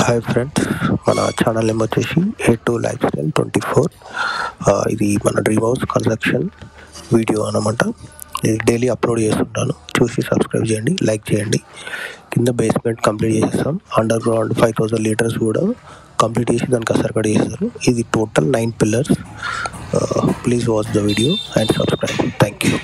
Hi friends, మన channel name వచ్చేసి A2 Lifestyle 24. ఇది మన డ్రీమ్ హౌస్ కన్స్ట్రక్షన్ వీడియో అనమాట. ఇది డైలీ అప్లోడ్ చేస్తుంటాను, చూసి సబ్స్క్రైబ్ చేయండి, లైక్ చేయండి. కింద బేస్మెంట్ కంప్లీట్ చేసేస్తాం, అండర్ గ్రౌండ్ 5000 లీటర్స్ కూడా కంప్లీట్ చేసి దానికి కసరకడ చేస్తారు. ఇది total 9 pillars. Please watch the video and subscribe. Thank you.